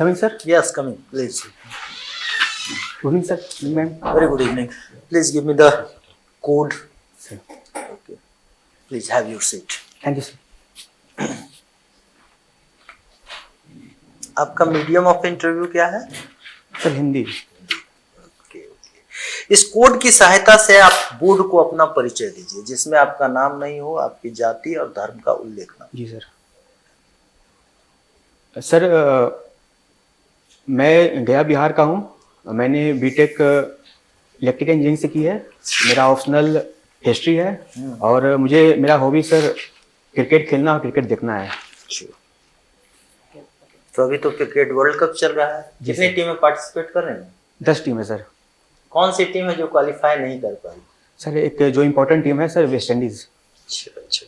Coming, sir? Yes, coming, please. Good evening, sir. Ma'am. Very good evening. Please give me the code. Sir. Okay. Please have your seat. Thank you, sir. आपका medium of interview क्या है? Sir Hindi. इस code की सहायता से आप board को अपना परिचय दीजिए, जिसमें आपका नाम नहीं हो, आपकी जाति और धर्म का उल्लेख ना। जी सर। सर मैं गया बिहार का हूँ। मैंने बीटेक इलेक्ट्रिकल इंजीनियरिंग से की है। मेरा ऑप्शनल हिस्ट्री है और मुझे मेरा हॉबी सर क्रिकेट खेलना और क्रिकेट देखना है। तो अभी तो क्रिकेट वर्ल्ड कप चल रहा है, कितनी टीमें पार्टिसिपेट कर रही हैं? 10 टीम है सर। कौन सी टीम है जो क्वालिफाई नहीं कर पाई? सर एक जो इम्पोर्टेंट टीम है सर वेस्ट इंडीज। अच्छा।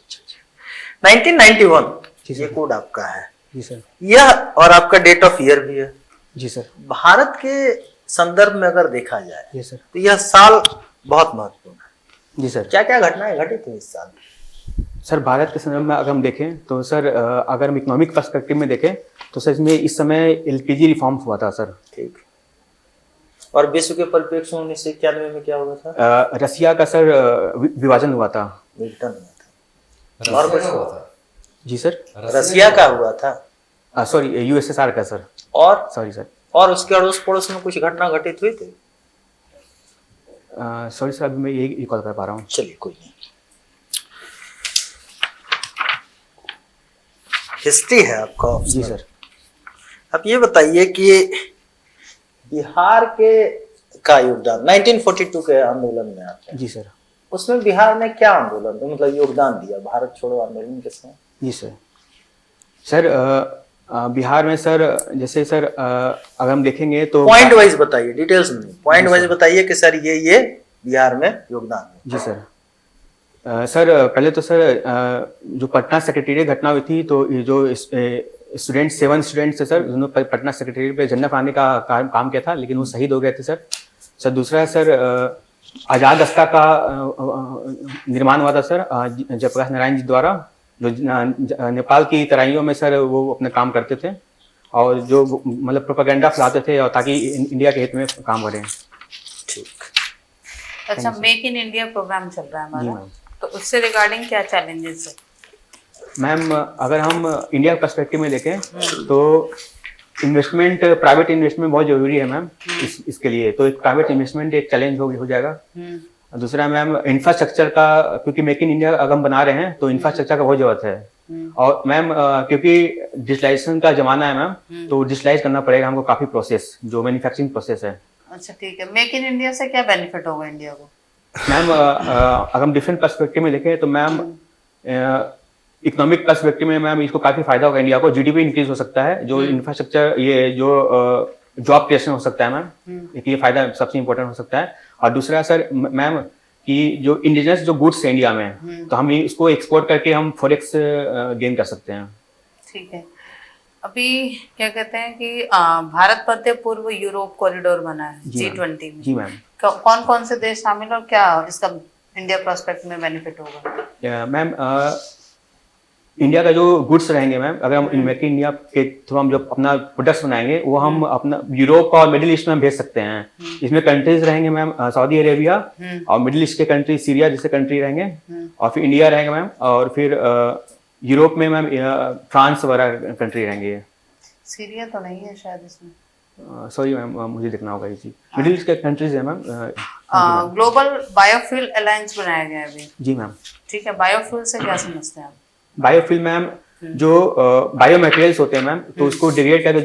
1991 ये कोड आपका है। जी सर। यह और आपका डेट ऑफ ईयर भी है। जी सर। भारत के संदर्भ में अगर देखा जाए जी सर। तो यह साल बहुत महत्वपूर्ण है। जी सर। क्या क्या घटनाएं घटित हुई इस साल? सर भारत के संदर्भ में अगर हम देखें तो सर अगर हम इकोनॉमिक पर्सपेक्टिव में देखें तो सर इसमें इस समय एलपीजी रिफॉर्म हुआ था सर। ठीक। और विश्व के परिप्रेक्ष्य में 1991 में क्या हुआ था? रसिया का सर विभाजन हुआ था। विघटन हुआ था। और कुछ हुआ था? जी सर। रसिया का हुआ था। सॉरी यूएसएसआर का सर। और सॉरी सर। और उसके अड़ोस पड़ोस में कुछ घटना घटित हुई थी? सॉरी सर अभी मैं यही रिकॉल कर पा रहा हूँ। चलिए कोई नहीं। हिस्ट्री है आपका। जी सर। अब ये बताइए कि बिहार के का योगदान 1942 के आंदोलन में आते हैं। जी सर। उसमें बिहार ने क्या आंदोलन मतलब योगदान दिया भारत छोड़ो आंदोलन के समय? जी सर। सर बिहार में सर जैसे सर अगर हम देखेंगे तो पॉइंट वाइज बताइए, डिटेल्स में नहीं, पॉइंट वाइज बताइए कि सर ये बिहार में योगदान है। जी सर। सर पहले तो सर जो पटना सेक्रेटेरिएट घटना हुई थी तो ये जो स्टूडेंट 7 स्टूडेंट्स थे सर उन्होंने पटना सेक्रेटेरिएट पे झंडा फहराने का काम किया था, लेकिन वो शहीद हो गए थे सर। सर दूसरा सर आजाद रास्ता का निर्माण हुआ था सर जयप्रकाश नारायण जी द्वारा, जो नेपाल की तराइयों में सर वो अपने काम करते थे और जो मतलब प्रोपेगेंडा फैलाते थे और ताकि इंडिया के हित में काम करें। ठीक। अच्छा, मेक इन इंडिया प्रोग्राम चल रहा है हमारा, तो उससे रिगार्डिंग क्या चैलेंजेस है? मैम अगर हम इंडिया पर्सपेक्टिव में देखें तो इन्वेस्टमेंट, प्राइवेट इन्वेस्टमेंट बहुत जरूरी है मैम। इसके लिए तो एक प्राइवेट इन्वेस्टमेंट एक चैलेंज हो जाएगा। दूसरा मैम इंफ्रास्ट्रक्चर का, क्योंकि मेक इन इंडिया अगर हम बना रहे हैं तो इंफ्रास्ट्रक्चर का बहुत जरूरत है। और मैम क्योंकि डिजिटलाइजेशन का जमाना है मैम, तो डिजिटलाइज करना पड़ेगा हमको काफी प्रोसेस, जो मैन्युफैक्चरिंग प्रोसेस है। अच्छा ठीक है, मेक इन इंडिया से क्या बेनिफिट होगा इंडिया को? मैम अगर हम डिफरेंट पर्सपेक्टिव में देखें तो मैम इकोनॉमिक पर्सपेक्टिव में मैम इसको काफी फायदा होगा इंडिया को। जीडीपी इंक्रीज हो सकता है, जो इंफ्रास्ट्रक्चर ये जो जॉब क्रिएशन हो सकता है मैम, एक ये फायदा सबसे इम्पोर्टेंट हो सकता है। और दूसरा सर मैम कि जो इंडिजिनस जो गुड्स है इंडिया में, तो हम इसको एक्सपोर्ट करके हम फॉरेक्स गेन कर सकते हैं। ठीक है। अभी क्या कहते हैं कि भारत मध्य पूर्व यूरोप कॉरिडोर बना है G20 में। जी मैम। कौन कौन से देश शामिल और क्या इसका इंडिया प्रोस्पेक्ट में बेनिफिट होगा? मैम इंडिया का जो गुड्स रहेंगे मैम, अगर हम मेक इन इंडिया के थ्रू हम जो अपना प्रोडक्ट्स बनाएंगे वो हम अपना यूरोप और मिडिल ईस्ट में हम भेज सकते हैं। इसमें कंट्रीज रहेंगे मैम सऊदी अरेबिया और मिडिल ईस्ट के कंट्री सीरिया जैसे कंट्री रहेंगे, और फिर इंडिया रहेगा मैम, और फिर यूरोप में मैम फ्रांस वगैरह कंट्री रहेंगे। सीरिया तो नहीं है शायद इसमें। सॉरी मैम मुझे देखना होगा ये चीज। मिडिल ईस्ट के कंट्रीज है मैम। ग्लोबल बायोफ्यूल अलायंस बनाया गया है अभी। जी मैम। ठीक है, बायोफ्यूल से क्या समझते हैं आप? बायोफ्यूल मैम जो बायो मटेरियल्स होते हैं मैम, तो उसको डिग्रेड करके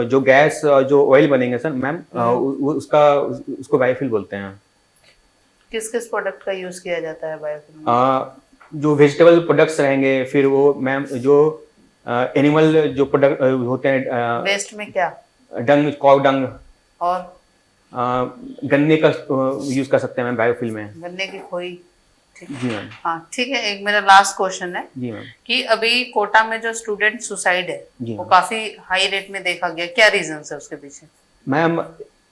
जो गैस और जो ऑयल बनेंगे सर मैम, उसको बायोफ्यूल बोलते हैं। किस किस प्रोडक्ट का यूज किया जाता है बायोफ्यूल? जो वेजिटेबल प्रोडक्ट्स रहेंगे, फिर वो मैम जो एनिमल जो प्रोडक्ट होते हैं, वेस्ट में क्या? डंग, कॉ डंग और गन्ने का यूज कर सकते हैं मैम बायोफ्यूल में। गन्ने की खोई। जी मैम। हाँ ठीक है, एक मेरा लास्ट क्वेश्चन है। जी मैम। कि अभी कोटा में जो स्टूडेंट सुसाइड है वो काफी हाई रेट में देखा गया, क्या रीजन है उसके पीछे? मैम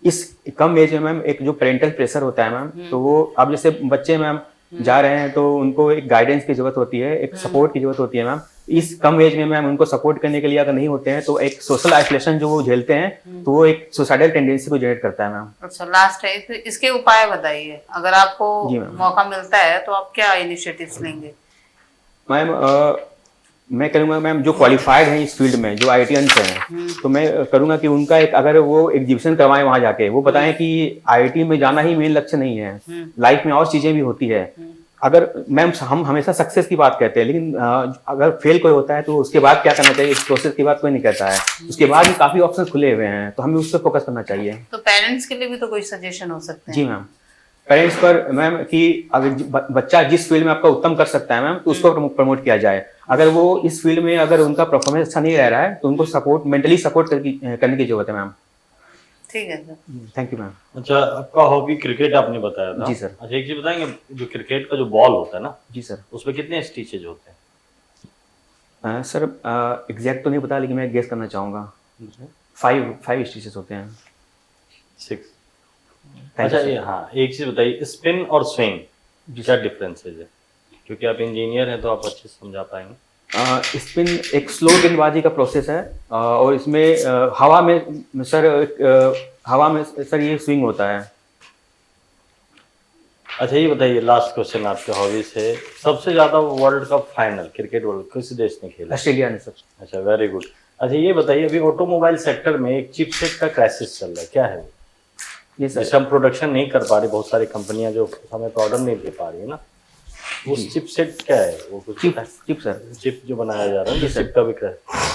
इस कम एज में मैम एक जो पेरेंटल प्रेशर होता है मैम, तो वो अब जैसे बच्चे मैम जा रहे हैं तो उनको एक गाइडेंस की जरूरत होती है, एक सपोर्ट की जरूरत होती है मैम। इस कम एज में मैम उनको सपोर्ट करने के लिए अगर नहीं होते हैं तो एक सोशल आइसोलेशन जो वो झेलते हैं तो वो एक सुसाइडल टेंडेंसी को जनरेट करता है मैम। अच्छा, लास्ट है, इसके उपाय बताइए। अगर आपको जी मैम। मौका मिलता है तो आप क्या इनिशिएटिव्स लेंगे? मैम मैं करूँगा मैम, जो क्वालिफाइड हैं इस फील्ड में, जो आईआईटियंस हैं, तो मैं करूँगा कि उनका एक अगर वो एग्जीबिशन करवाएं वहाँ जाके, वो बताएं कि आईआईटी में जाना ही मेन लक्ष्य नहीं है, लाइफ में और चीज़ें भी होती है। अगर मैम हम हमेशा सक्सेस की बात कहते हैं, लेकिन अगर फेल कोई होता है तो उसके बाद क्या करना चाहिए, इस प्रोसेस के बाद कोई नहीं कहता है, उसके बाद भी काफ़ी ऑप्शन खुले हुए हैं, तो हमें उस पर फोकस करना चाहिए। तो पेरेंट्स के लिए भी तो कोई सजेशन हो सकते हैं? जी मैम, पेरेंट्स पर मैम कि अगर बच्चा जिस फील्ड में आपका उत्तम कर सकता है मैम तो उसको प्रमोट किया जाए। अगर वो इस फील्ड में अगर उनका परफॉर्मेंस अच्छा नहीं रह रहा है तो उनको सपोर्ट, मेंटली सपोर्ट करने की जरूरत है मैम। ठीक है सर। Thank you ma'am. अच्छा, आपका हॉबी क्रिकेट आपने बताया था। जी सर। अच्छा, एक चीज बताएंगे, जो क्रिकेट का जो बॉल होता है ना, जी सर। उसमें कितने स्टिचेज होते हैं? सर एग्जैक्ट तो नहीं पता, लेकिन मैं गेस करना चाहूँगा 5 स्टिचेस होते हैं। 6। Thank अच्छा, you, ये sir. हाँ, एक चीज बताइए, स्पिन और स्विंग क्या डिफरेंसेज है? क्योंकि आप इंजीनियर हैं तो आप अच्छे से समझा पाएंगे। स्पिन एक स्लो गेंदबाजी का प्रोसेस है और इसमें हवा में सर ये स्विंग होता है। अच्छा, ये बताइए, लास्ट क्वेश्चन आपके हॉबी से, सबसे ज्यादा world cup final cricket world किस देश ने खेला? ऑस्ट्रेलिया ने सर। अच्छा, वेरी गुड। अच्छा, ये बताइए, अभी ऑटोमोबाइल सेक्टर में एक चिपसेट का क्राइसिस चल रहा है, क्या है वो? ये सर जैसे हम प्रोडक्शन नहीं कर पा रही, बहुत सारी कंपनियां जो हमें ऑर्डर नहीं दे पा रही है ना, उस चिपसेट क्या है वो? कुछ चिप सर। चिप जो बनाया जा रहा है, चिप का विक्रय।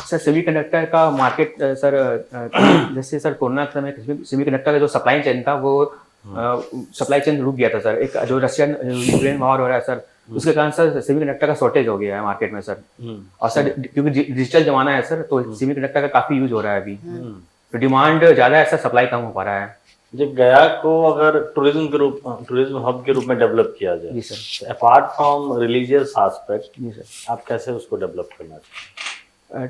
सर सेमीकंडक्टर का मार्केट सर जैसे सर कोरोना के समय सेमीकंडक्टर का जो सप्लाई चेन था वो सप्लाई चेन रुक गया था सर। एक जो रशियन यूक्रेन वॉर हो रहा है सर, उसके कारण सर सेमीकंडक्टर का शॉर्टेज हो गया है मार्केट में सर। और सर क्योंकि डिजिटल जमाना है सर, तो सेमीकंडक्टर का काफी यूज हो रहा है अभी, तो डिमांड ज्यादा है सर, सप्लाई कम हो पा रहा है। जब गया को अगर टूरिज्म हब के रूप में डेवलप किया जाए, जी sir. Apart from religious aspect, जी सर। आप कैसे उसको डेवलप करना चाहिए?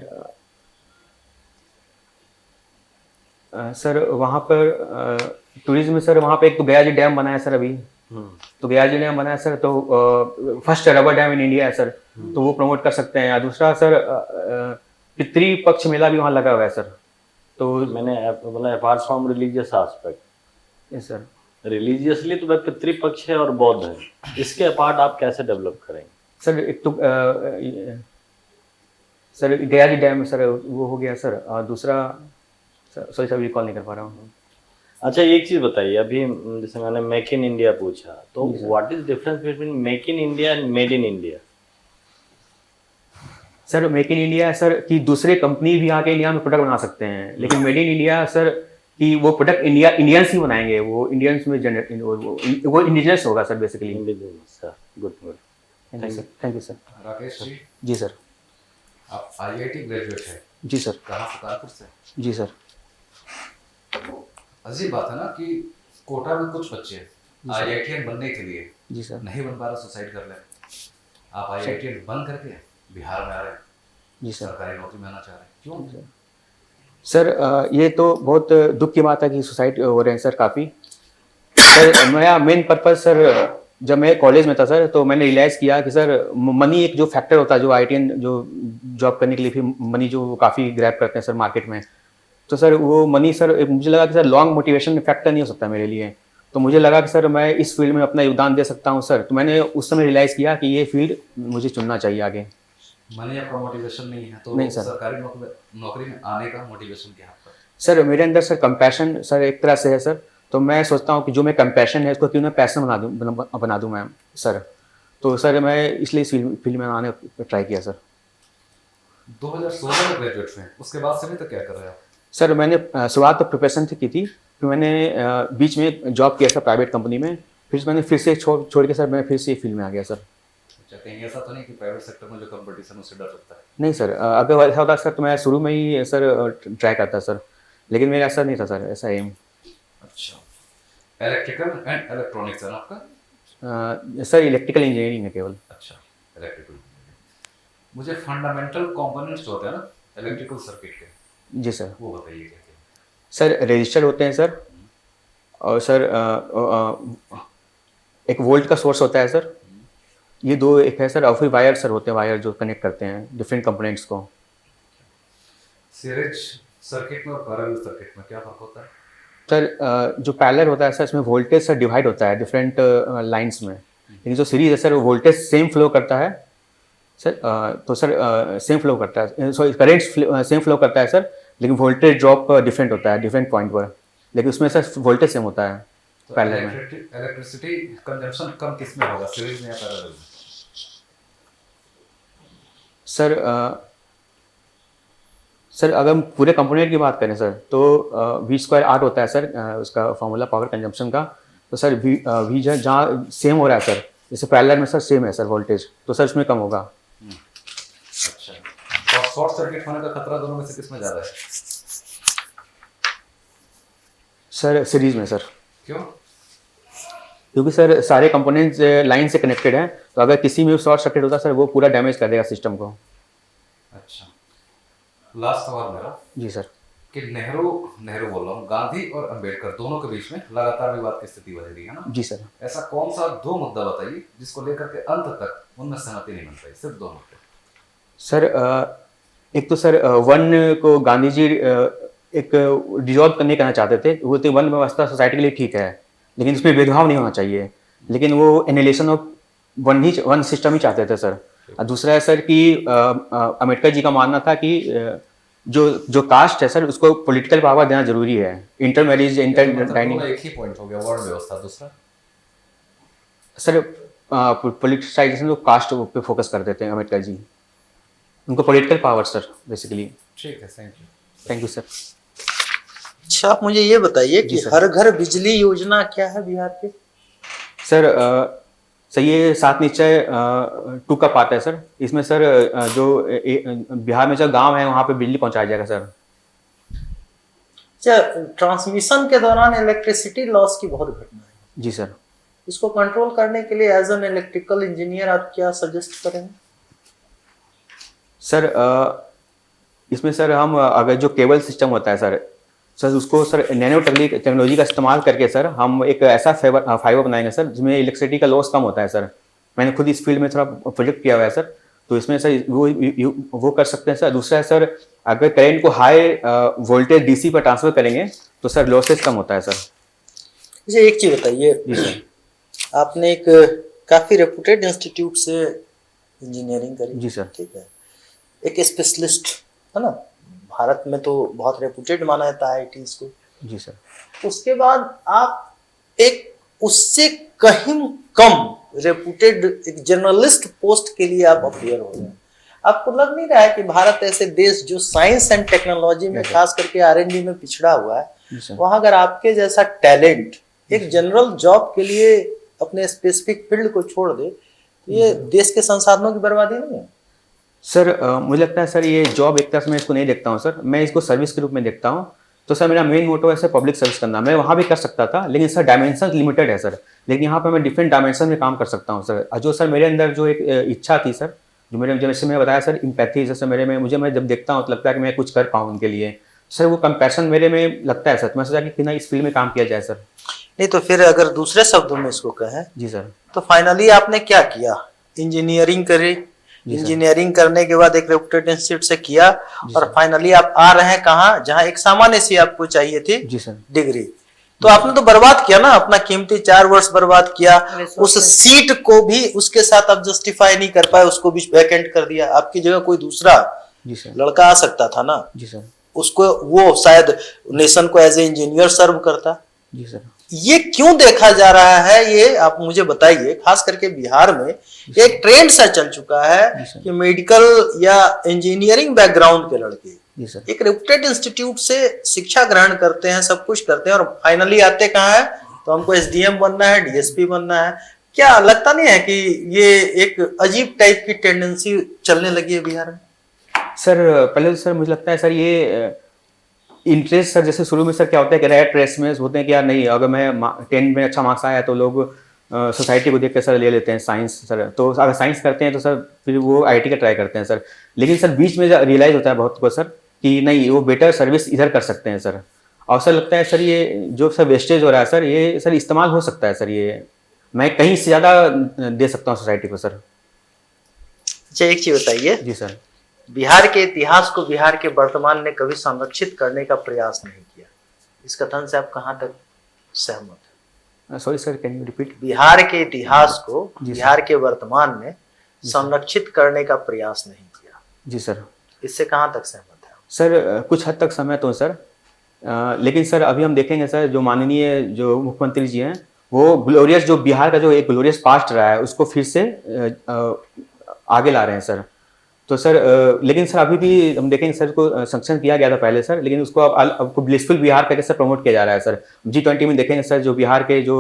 सर वहाँ पर टूरिज्म में सर वहाँ पे एक तो गया जी डैम बना है सर अभी, तो गया जी डैम बना है सर, तो first rubber dam in India है सर, तो वो प्रमोट कर सकते हैं। दूसरा सर पितृ पक्ष मेला भी वहाँ लगा हुआ है सर, तो मैंने बोला apart from religious aspect. Yes sir. Religiously तो पितृपक्ष है और बौद्ध है, इसके अपार्ट आप कैसे डेवलप करेंगे? सर एक तो सर गया जी डैम सर वो हो गया सर, और दूसरा सॉरी सर रिकॉल नहीं कर पा रहा हूँ। अच्छा, एक चीज बताइए, अभी जैसे मैंने मेक इन इंडिया पूछा, तो what is difference between make in India and made in India? Sir make in India sir कि दूसरे कंपनी भी आके इंडिया में प्रोडक्ट बना सकते हैं, लेकिन मेड इन इंडिया सर कि वो प्रोडक्ट इंडियंस ही बनाएंगे, वो इंडियंस में जनरेट वो इंडिजिनस होगा sir basically. Sir good good, thank you sir. Rakesh ji, जी सर। आप आईआईटी ग्रेजुएट है? जी सर। कहाँ से? कानपुर से? जी सर। अजीब बात है ना कि कोटा में कुछ बच्चे आईआईटीएन बनने के लिए जी सर। नहीं बन पा रहा, सुसाइड कर ले। आप आईआईटीएन बन करके बिहार में आ रहे हैं, जी सर। सरकारी नौकरी में आना चाह रहे हैं, क्यों? सर ये तो बहुत दुख की बात है कि सुसाइड हो रहे हैं सर काफ़ी। सर मेरा मेन पर्पज सर, जब मैं कॉलेज में था सर, तो मैंने रियलाइज़ किया कि सर मनी एक जो फैक्टर होता है, जो आईआईटीएन जो जॉब करने के लिए फिर मनी जो काफ़ी ग्रैब करते हैं सर मार्केट में, तो सर वो मनी सर मुझे लगा कि सर लॉन्ग मोटिवेशन फैक्टर नहीं हो सकता मेरे लिए। तो मुझे लगा कि सर मैं इस फील्ड में अपना योगदान दे सकता हूँ सर, तो मैंने उस समय रियलाइज़ किया कि ये फील्ड मुझे चुनना चाहिए आगे। मनी आपका मोटिवेशन नहीं है तो नहीं सर। सरकारी नौकरी में आने का मोटिवेशन क्या है आपका? सर मेरे अंदर सर कंपैशन सर एक तरह से है सर, तो मैं सोचता हूँ कि जो मैं कंपैशन है उसको क्यों ना पैशन बना दूँ मैं सर, तो सर मैं इसलिए इस फील्ड में आने पर ट्राई किया सर। 2016 में ग्रेजुएट हुए, उसके बाद से अभी तक क्या कर रहे हैं आप? सर मैंने शुरुआत तो प्रोफेशन से की थी, फिर मैंने बीच में जॉब किया सर प्राइवेट कंपनी में, फिर मैंने फिर से छोड़ के सर मैं फिर से फील्ड में आ गया सर। अच्छा, कहीं ऐसा तो नहीं कि प्राइवेट सेक्टर में जो कंपटीशन उससे डर लगता है? नहीं सर, अगर ऐसा होता सर तो मैं शुरू में ही सर ट्राई करता सर, लेकिन मेरा ऐसा नहीं था सर, ऐसा एम। अच्छा, इलेक्ट्रिकल एंड इलेक्ट्रॉनिक्स है ना आपका? सर इलेक्ट्रिकल इंजीनियरिंग है केवल। अच्छा, इलेक्ट्रिकल। मुझे फंडामेंटल कंपोनेंट्स जो होते हैं ना इलेक्ट्रिकल सर्किट के, जी सर। वो बताइए क्या क्या? सर रजिस्टर होते हैं सर, और सर एक वोल्ट का सोर्स होता है सर, ये दो एक है सर, और फिर वायर सर होते हैं, वायर जो कनेक्ट करते हैं डिफरेंट कंपोनेंट्स को। सीरीज सर्किट में और पैरेलल सर्किट में क्या फर्क होता है? सर जो पैरेलल होता है सर, इसमें वोल्टेज सर डिवाइड होता है डिफरेंट लाइंस में, लेकिन जो सीरीज है सर वो वोल्टेज सेम फ्लो करता है सर। तो सर सेम फ्लो करता है, सॉरी करेंट सेम फ्लो करता है सर, लेकिन वोल्टेज ड्रॉप डिफरेंट होता है डिफरेंट पॉइंट पर, लेकिन उसमें सर वोल्टेज सेम होता है तो पैरेलल में। इलेक्ट्रिसिटी कंजम्पशन कम किस में होगा, सीरीज में या पैरेलल में? सर सर अगर हम पूरे कंपोनेंट की बात करें सर, तो वी स्क्वायर आर होता है सर उसका फॉर्मूला पावर कंजम्पशन का। तो सर वी जहाँ सेम हो रहा है सर, जैसे पैरेलल में सर सेम है सर वोल्टेज, तो सर उसमें कम होगा। अच्छा, तो शॉर्ट सर्किट होने का खतरा दोनों में से किस में ज्यादा है? सर सीरीज में सर, क्यों? क्योंकि सर सारे कंपोनेंट्स लाइन से कनेक्टेड हैं, तो अगर किसी में शॉर्ट सर्किट होता है सर, वो पूरा डैमेज कर देगा सिस्टम को। अच्छा, लास्ट सवाल मेरा जी सर। कि नेहरू बोल रहा हूँ, गांधी और अंबेडकर दोनों के बीच में लगातार विवाद की स्थिति बनी रही है ना? जी सर। ऐसा कौन सा दो मुद्दा बताइए जिसको लेकर के अंत तक उनमें सहमति नहीं बन पाई, सिर्फ दो मुद्दे। सर एक तो सर वन को गांधी जी एक डिजॉल्व करने करना चाहते थे, वो तो वन व्यवस्था सोसाइटी के लिए ठीक है, लेकिन इसमें भेदभाव नहीं होना चाहिए, लेकिन वो एनिलेशन ऑफ वन सिस्टम ही चाहते थे सर। और दूसरा है सर कि अम्बेडकर जी का मानना था कि जो कास्ट है सर, उसको पॉलिटिकल पावर देना जरूरी है। इंटर मैरिज इंटर डाइनिंग एक ही पॉइंट हो गया, वर्ण व्यवस्था। दूसरा सर पॉलिटिसाइजेशन तो कास्ट पे फोकस कर देते हैं अम्बेडकर जी, उनको पॉलिटिकल पावर सर बेसिकली। ठीक है, thank you. Thank you sir. अच्छा, आप मुझे ये बताइए कि जी सर। हर घर बिजली योजना क्या है बिहार के? सर सर ये 7 निश्चय 2 का पार्ट है सर। इसमें सर जो बिहार में जो गांव है वहाँ पे बिजली पहुंचाया जाएगा सर। अच्छा, ट्रांसमिशन के दौरान इलेक्ट्रिसिटी लॉस की बहुत घटना है, जी सर। इसको कंट्रोल करने के लिए एज एन इलेक्ट्रिकल इंजीनियर आप क्या सजेस्ट करेंगे? सर इसमें सर हम अगर जो केबल सिस्टम होता है सर उसको सर नैनो टेक्नोलॉजी का इस्तेमाल करके सर हम एक ऐसा फाइबर बनाएंगे सर जिसमें इलेक्ट्रिसिटी का लॉस कम होता है सर। मैंने खुद इस फील्ड में थोड़ा प्रोजेक्ट किया हुआ है सर, तो इसमें सर वो कर सकते हैं सर। दूसरा है सर, अगर करेंट को हाई वोल्टेज डीसी पर ट्रांसफर करेंगे तो सर लॉसेस कम होता है सर। मुझे एक चीज बताइए, जी सर। आपने एक काफी रेपुटेड इंस्टीट्यूट से इंजीनियरिंग करी, जी सर। ठीक है, एक स्पेशलिस्ट है ना, भारत में तो बहुत रेपुटेड माना जाता है आईटीज को। जी सर। उसके बाद आप एक उससे कहीं कम रेपुटेड एक जर्नलिस्ट पोस्ट के लिए आप अपियर हो रहे हैं। आपको लग नहीं रहा है कि भारत ऐसे देश जो साइंस एंड टेक्नोलॉजी में खास करके आर&डी में पिछड़ा हुआ जी है, सर। वहां अगर आपके जैसा टैलेंट एक जनरल जॉब के लिए अपने स्पेसिफिक फील्ड को छोड़ दे, तो ये देश के संसाधनों की बर्बादी नहीं है? सर मुझे लगता है सर ये जॉब एक तरह से मैं इसको नहीं देखता हूँ सर, मैं इसको सर्विस के रूप में देखता हूँ। तो सर मेरा मेन मोटो है सर पब्लिक सर्विस करना। मैं वहाँ भी कर सकता था, लेकिन सर डायमेंशन लिमिटेड है सर, लेकिन यहाँ पर मैं डिफरेंट डायमेंशन में काम कर सकता हूँ सर। जो सर मेरे अंदर जो एक इच्छा थी सर, जो मेरे जैसे मैं बताया सर इम्पैथी जैसे मेरे में, मैं जब देखता हूँ तो लगता है कि मैं कुछ कर पाऊँ उनके लिए सर, वो कंपैशन मेरे में लगता है सर। मैं सोचा कि ना इस फील्ड में काम किया जाए सर। नहीं तो फिर अगर दूसरे शब्दों में इसको कहें जी सर। तो फाइनली आपने क्या किया? इंजीनियरिंग करी, इंजीनियरिंग करने के बाद एक रेपुटेड इंस्टीट्यूट से किया, और फाइनली आप आ रहे हैं कहाँ, जहाँ एक सामान्य सी आपको चाहिए थी जी सर। डिग्री। तो आपने तो बर्बाद किया ना, अपना कीमती 4 वर्ष बर्बाद किया। उस सीट को भी उसके साथ आप जस्टिफाई नहीं कर पाए, उसको भी वैकेंट कर दिया। आपकी जगह कोई दूसरा जी सर। लड़का आ सकता था ना, जी सर। उसको वो शायद नेशन को एज ए इंजीनियर सर्व करता। जी सर। ये क्यों देखा जा रहा है, ये आप मुझे बताइए। खास करके बिहार में एक ट्रेंड सा चल चुका है कि मेडिकल या इंजीनियरिंग बैकग्राउंड के लड़के जी सर। एक रेपुटेड इंस्टीट्यूट से शिक्षा ग्रहण करते हैं, सब कुछ करते हैं, और फाइनली आते कहाँ है, तो हमको एसडीएम बनना है, डीएसपी बनना है। क्या लगता नहीं है कि ये एक अजीब टाइप की टेंडेंसी चलने लगी है बिहार में? सर पहले तो सर मुझे लगता है सर ये इंटरेस्ट सर, जैसे शुरू में सर क्या होता है कि रैट रेस में होते हैं कि यार नहीं, अगर मैं 10 में अच्छा मार्क्स आया तो लोग सोसाइटी को देख के सर ले लेते हैं साइंस सर। तो अगर साइंस करते हैं तो सर फिर वो आईटी का ट्राई करते हैं सर। लेकिन सर बीच में रियलाइज होता है बहुत को सर कि नहीं, वो बेटर सर्विस इधर कर सकते हैं सर। और सर लगता है सर ये जो सर वेस्टेज हो रहा है सर, ये सर इस्तेमाल हो सकता है सर। ये मैं कहीं से ज़्यादा दे सकता हूँ सोसाइटी को सर। अच्छा एक चीज बताइए, जी सर। बिहार के इतिहास को बिहार के वर्तमान ने कभी संरक्षित करने का प्रयास नहीं किया, इस कथन से आप कहाँ तक सहमत हैं? Sorry sir, can you repeat? Bihar के इतिहास को जी सर। बिहार के वर्तमान ने संरक्षित करने का प्रयास नहीं किया, जी सर। इससे कहाँ तक सहमत है? सर कुछ हद तक सहमत हूँ सर। लेकिन सर अभी हम देखेंगे सर, जो माननीय जो मुख्यमंत्री जी हैं वो ग्लोरियस, जो बिहार का जो एक ग्लोरियस पास्ट रहा है उसको फिर से आगे ला रहे हैं सर। तो सर लेकिन सर अभी भी हम देखेंगे सर को संक्शन किया गया था पहले सर, लेकिन उसको अब ब्लिसफुल बिहार करके सर प्रमोट किया जा रहा है सर। G20 में देखेंगे सर, जो बिहार के जो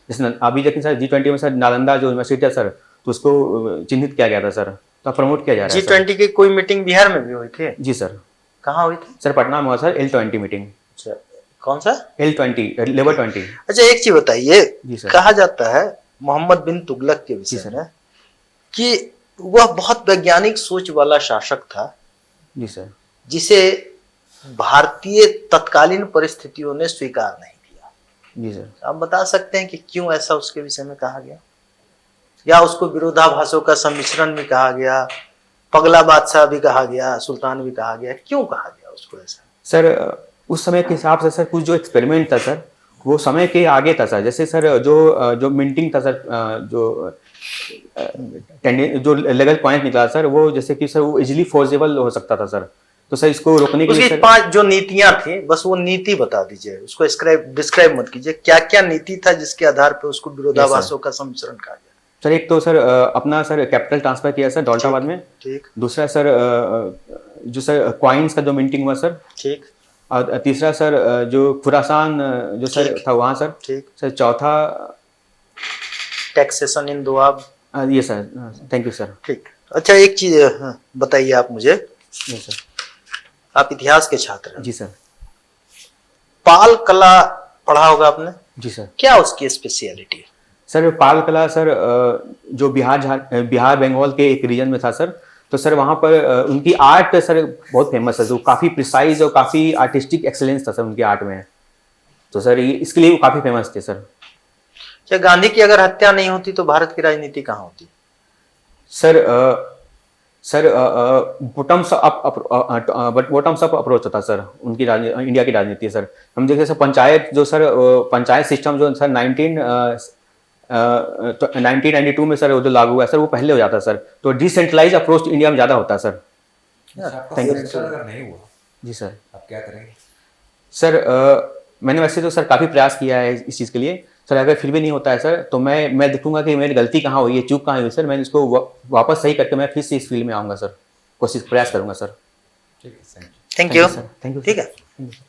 जैसे अभी देखेंगे सर G20 में सर नालंदा जो यूनिवर्सिटी है सर, तो उसको चिन्हित किया गया था सर, तो प्रमोट किया जा रहा है सर। G20 की कोई मीटिंग बिहार में भी हुई थी? जी सर। कहाँ हुई थी? सर पटना में हुआ सर L20 मीटिंग। अच्छा, कौन सा? L20 labour 20। अच्छा एक चीज बताइए, जी सर। कहा जाता है मोहम्मद बिन तुगलक के जी विषय सर। में कि वह बहुत वैज्ञानिक सोच वाला शासक था, जी सर। जिसे भारतीय तत्कालीन परिस्थितियों ने स्वीकार नहीं किया। जी सर। आप बता सकते हैं कि क्यों ऐसा उसके विषय में कहा गया, या उसको विरोधाभासों का सम्मिश्रण भी कहा गया, पगला बादशाह भी कहा गया, सुल्तान भी कहा गया, क्यों कहा गया उसको ऐसा? सर उस समय के हिसाब से सर कुछ जो एक्सपेरिमेंट था सर वो समय के आगे था सर। जैसे सर जो मिंटिंग था सर, जो लेवल पॉइंट निकला सर, वो जैसे कि सर वो इजीली फोर्सेबल हो सकता था सर। तो सर इसको रोकने के लिए उसकी सर 5 जो नीतियां थी, बस वो नीति बता दीजिए, उसको डिस्क्राइब मत कीजिए, क्या क्या नीति था जिसके आधार पर उसको विरोधाभासों का सम्मिश्रण कहा गया? सर एक तो सर अपना सर कैपिटल ट्रांसफर किया सर दौलताबाद में। ठीक। दूसरा सर जो सर क्वाइंस का जो मिंटिंग हुआ सर। ठीक। और तीसरा सर जो खुरासान जो सर ठीक। था वहाँ सर। ठीक। सर चौथा टैक्सेशन इन दोआब। ये सर। Thank you sir. ठीक। अच्छा एक चीज बताइए आप मुझे, जी सर। आप इतिहास के छात्र हैं, जी सर। पाल कला पढ़ा होगा आपने, जी सर। क्या उसकी स्पेशलिटी है? सर पाल कला सर जो बिहार बंगाल के एक रीजन में था सर, तो सर वहाँ पर उनकी आर्ट सर बहुत फेमस है, जो काफ़ी प्रिसाइज और काफ़ी आर्टिस्टिक एक्सेलेंस था सर उनकी आर्ट में। तो सर इसके लिए वो काफ़ी फेमस थे सर। क्या गांधी की अगर हत्या नहीं होती तो भारत की राजनीति कहाँ होती? सर बॉटम्स अप अप्रोच होता सर उनकी इंडिया की राजनीति सर। हम देखें सर पंचायत सिस्टम जो सर 1992 में सर वो जो लागू हुआ सर, वो पहले हो जाता सर। तो डिसेंट्रलाइज अप्रोच इंडिया में ज़्यादा होता सर। आपका Thank you, सिलेक्शन अगर नहीं हुआ जी सर। आप क्या करेंगे? सर मैंने वैसे तो सर काफ़ी प्रयास किया है इस चीज़ के लिए सर। अगर फिर भी नहीं होता है सर तो मैं देखूंगा कि मेरी गलती कहाँ हुई है, चूक कहाँ हुई सर। मैं इसको वापस सही करके मैं फिर से इस फील्ड में आऊँगा सर, प्रयास करूँगा सर। ठीक है, thank you. Thank you. Sir. Thank you. ठीक है।